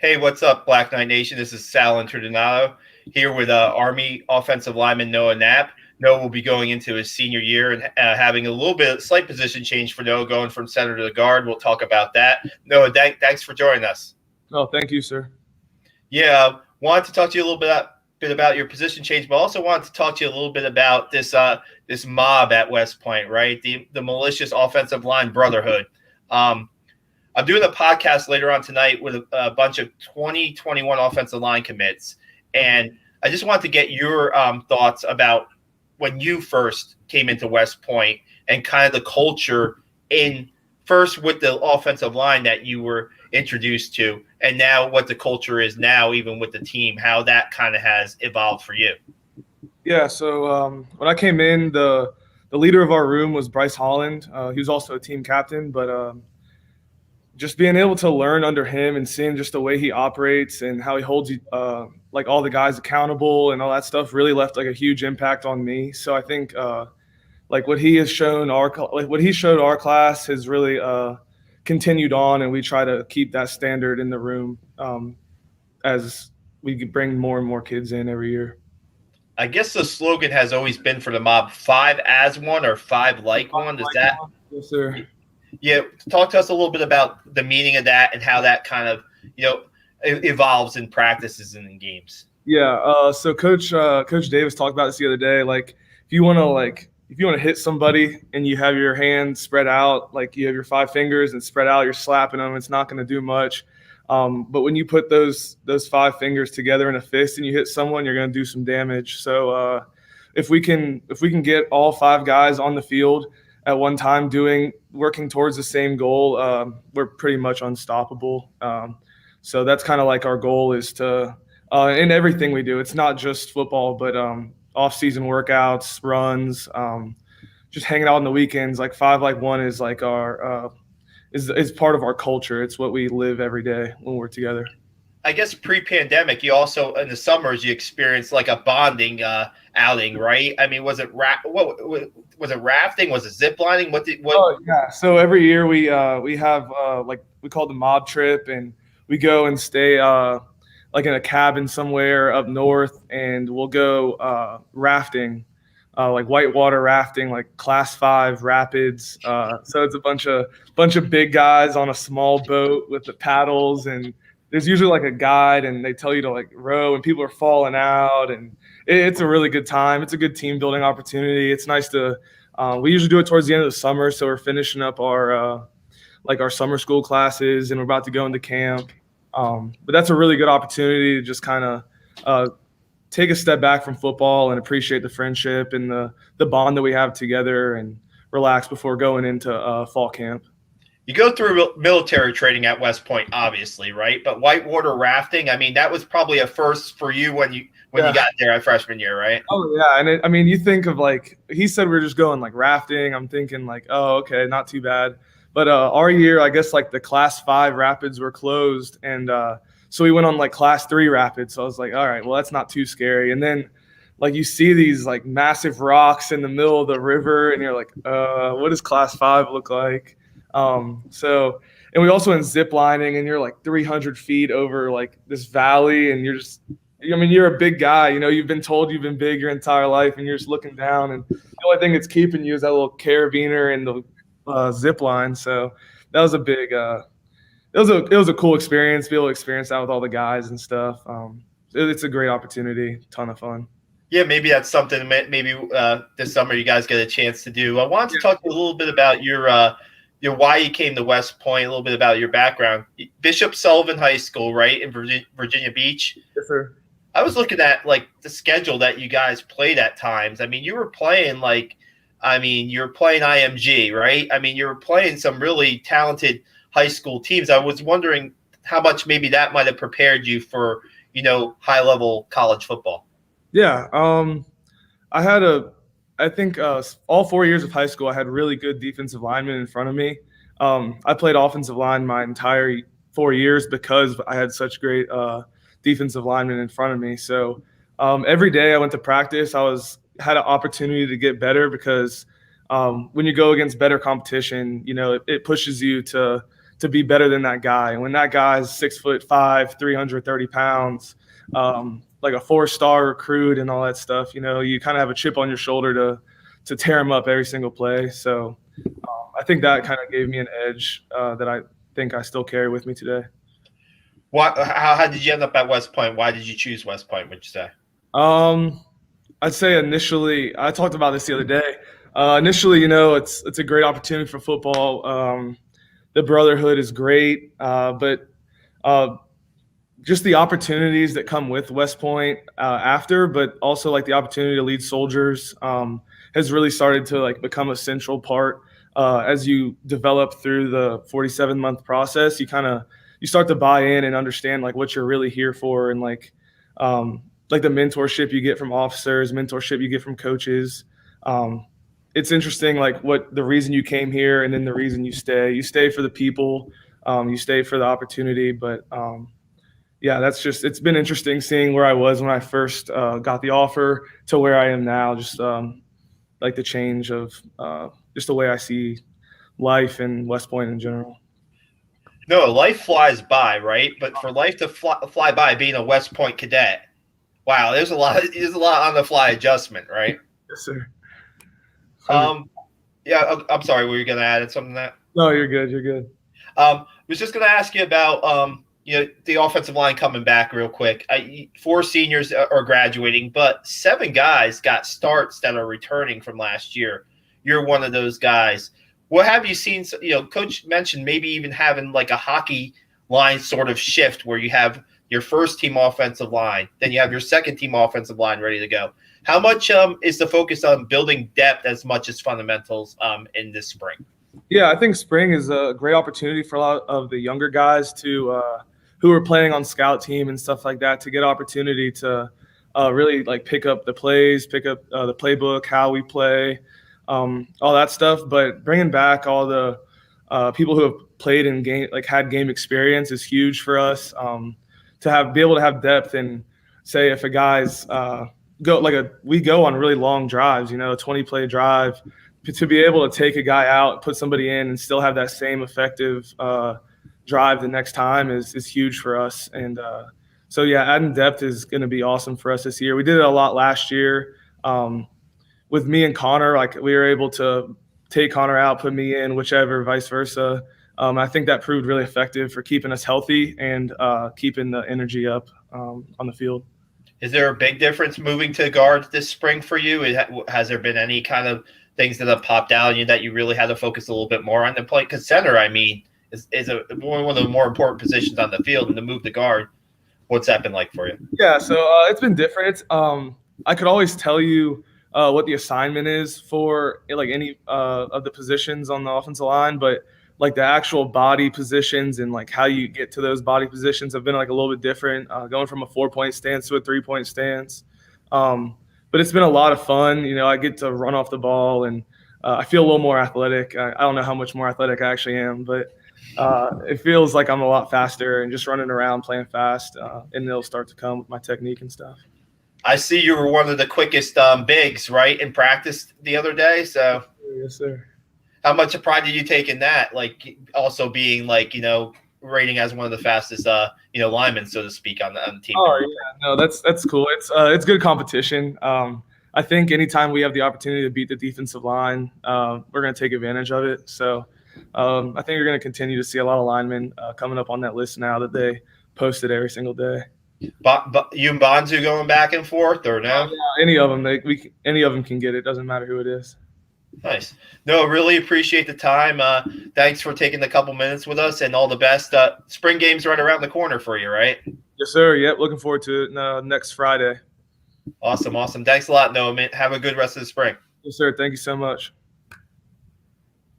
Hey, what's up, Black Knight Nation? This is Sal Internado here with Army offensive lineman Noah Knapp. Noah will be going into his senior year and having a little bit slight position change for Noah, going from center to the guard. We'll talk about that. Noah, thanks for joining us. Oh, thank you, sir. Yeah, wanted to talk to you a little bit about your position change, but also wanted to talk to you a little bit about this mob at West Point, right? The malicious offensive line brotherhood. I'm doing a podcast later on tonight with a bunch of 2021 offensive line commits, and I just wanted to get your thoughts about when you first came into West Point and kind of the culture in first with the offensive line that you were introduced to, and now what the culture is now, even with the team, how that kind of has evolved for you. Yeah, so when I came in, the leader of our room was Bryce Holland. He was also a team captain, but just being able to learn under him and seeing just the way he operates and how he holds like all the guys accountable and all that stuff really left like a huge impact on me. So I think like what he has shown what he showed our class has really continued on, and we try to keep that standard in the room as we bring more and more kids in every year. I guess the slogan has always been for the mob, 5 as one or 5 like one. Does that? Yes, sir. Yeah, talk to us a little bit about the meaning of that and how that kind of, evolves in practices and in games. Yeah, so Coach Davis talked about this the other day. Like, if you want to hit somebody and you have your hands spread out, like you have your 5 fingers and spread out, you're slapping them. It's not going to do much. But when you put those 5 fingers together in a fist and you hit someone, you're going to do some damage. So if we can get all 5 guys on the field at one time working towards the same goal, we're pretty much unstoppable. So that's kind of like our goal is to in everything we do. It's not just football, but off-season workouts, runs, just hanging out on the weekends. Like 5 like 1 is like our is part of our culture. It's what we live every day when we're together. I guess pre-pandemic, you also in the summers you experienced like a bonding outing, right? I mean, was it was it rafting? Was it zip lining? Oh yeah. So every year we have like we call it the mob trip, and we go and stay like in a cabin somewhere up north, and we'll go rafting, like whitewater rafting, like class 5 rapids. So it's a bunch of big guys on a small boat with the paddles, and there's usually like a guide, and they tell you to like row, and people are falling out, and it's a really good time. It's a good team building opportunity. It's nice to we usually do it towards the end of the summer, so we're finishing up our summer school classes, and we're about to go into camp. But that's a really good opportunity to just kind of take a step back from football and appreciate the friendship and the bond that we have together, and relax before going into fall camp. You go through military training at West Point, obviously, right? But whitewater rafting, I mean, that was probably a first for you when you got there at freshman year, right? Oh yeah, and I mean, you think of like he said we were just going like rafting. I'm thinking like, oh okay, not too bad. But our year, I guess like the class 5 rapids were closed, and so we went on like class 3 rapids. So I was like, all right, well that's not too scary. And then like you see these like massive rocks in the middle of the river, and you're like, what does class 5 look like? And we also went zip lining, and you're like 300 feet over like this valley, and you're a big guy, you've been told you've been big your entire life, and you're just looking down, and the only thing that's keeping you is that little carabiner and the zip line. So that was a big, it was a cool experience, be able to experience that with all the guys and stuff. It's a great opportunity, ton of fun. Yeah, maybe that's something maybe this summer you guys get a chance to do. I wanted to talk a little bit about your why you came to West Point, a little bit about your background. Bishop Sullivan High School, right, in Virginia Beach? Yes, sir. I was looking at, like, the schedule that you guys played at times. I mean, you were playing, you're playing IMG, right? I mean, you were playing some really talented high school teams. I was wondering how much maybe that might have prepared you for, high-level college football. Yeah, I think all 4 years of high school, I had really good defensive linemen in front of me. I played offensive line my entire 4 years because I had such great defensive linemen in front of me. So every day I went to practice, had an opportunity to get better because when you go against better competition, it pushes you to to be better than that guy. And when that guy is 6'5", 330 pounds, like a 4-star recruit and all that stuff, you kind of have a chip on your shoulder to tear him up every single play. So I think that kind of gave me an edge that I think I still carry with me today. How did you end up at West Point? Why did you choose West Point, would you say? I'd say initially, I talked about this the other day. Initially, it's a great opportunity for football. The brotherhood is great, but just the opportunities that come with West Point after, but also like the opportunity to lead soldiers has really started to like become a central part as you develop through the 47-month process. You start to buy in and understand like what you're really here for, and like the mentorship you get from officers, mentorship you get from coaches. It's interesting, like what the reason you came here and then the reason you stay. You stay for the people, you stay for the opportunity. But yeah, it's been interesting seeing where I was when I first got the offer to where I am now. Just like the change of just the way I see life and West Point in general. No, life flies by, right? But for life to fly by, being a West Point cadet, wow, there's a lot on the fly adjustment, right? Yes, sir. Yeah, I'm sorry. Were you going to add something to that? No, you're good. You're good. Was just going to ask you about the offensive line coming back real quick. 4 seniors are graduating, but 7 guys got starts that are returning from last year. You're one of those guys. What have you seen? Coach mentioned maybe even having like a hockey line sort of shift where you have your first team offensive line, then you have your second team offensive line ready to go. How much is the focus on building depth as much as fundamentals in this spring? Yeah, I think spring is a great opportunity for a lot of the younger guys to who are playing on scout team and stuff like that to get opportunity to really like pick up the plays, pick up the playbook, how we play, all that stuff. But bringing back all the people who have played in game, like had game experience, is huge for us. To be able to have depth and say if a guy's we go on really long drives, a 20-play drive, to be able to take a guy out, put somebody in, and still have that same effective drive the next time is huge for us. And so yeah, adding depth is going to be awesome for us this year. We did it a lot last year with me and Connor. Like we were able to take Connor out, put me in, whichever, vice versa. I think that proved really effective for keeping us healthy and keeping the energy up on the field. Is there a big difference moving to guard this spring for you? Has there been any kind of things that have popped out on you that you really had to focus a little bit more on the play? Because center, is one of the more important positions on the field, and to move to guard, what's that been like for you? Yeah, so it's been different. I could always tell you what the assignment is for like any of the positions on the offensive line, but like the actual body positions and like how you get to those body positions have been like a little bit different, going from a 4-point stance to a 3-point stance. But it's been a lot of fun. I get to run off the ball and I feel a little more athletic. I don't know how much more athletic I actually am, but it feels like I'm a lot faster and just running around playing fast, and it'll start to come with my technique and stuff. I see you were one of the quickest bigs, right, in practice the other day. So yes, sir. How much pride did you take in that? Like also being like, rating as one of the fastest, linemen, so to speak, on the team. Oh yeah, no, that's cool. It's good competition. I think anytime we have the opportunity to beat the defensive line, we're going to take advantage of it. So I think you're going to continue to see a lot of linemen coming up on that list now that they post it every single day. But you and Bonzu going back and forth, or no? Yeah, any of them. Any of them can get it. Doesn't matter who it is. Nice. No, really appreciate the time. Thanks for taking a couple minutes with us, and all the best. Spring game's right around the corner for you, right? Yes, sir. Yep. Looking forward to it next Friday. Awesome. Thanks a lot, Noah. Have a good rest of the spring. Yes, sir. Thank you so much.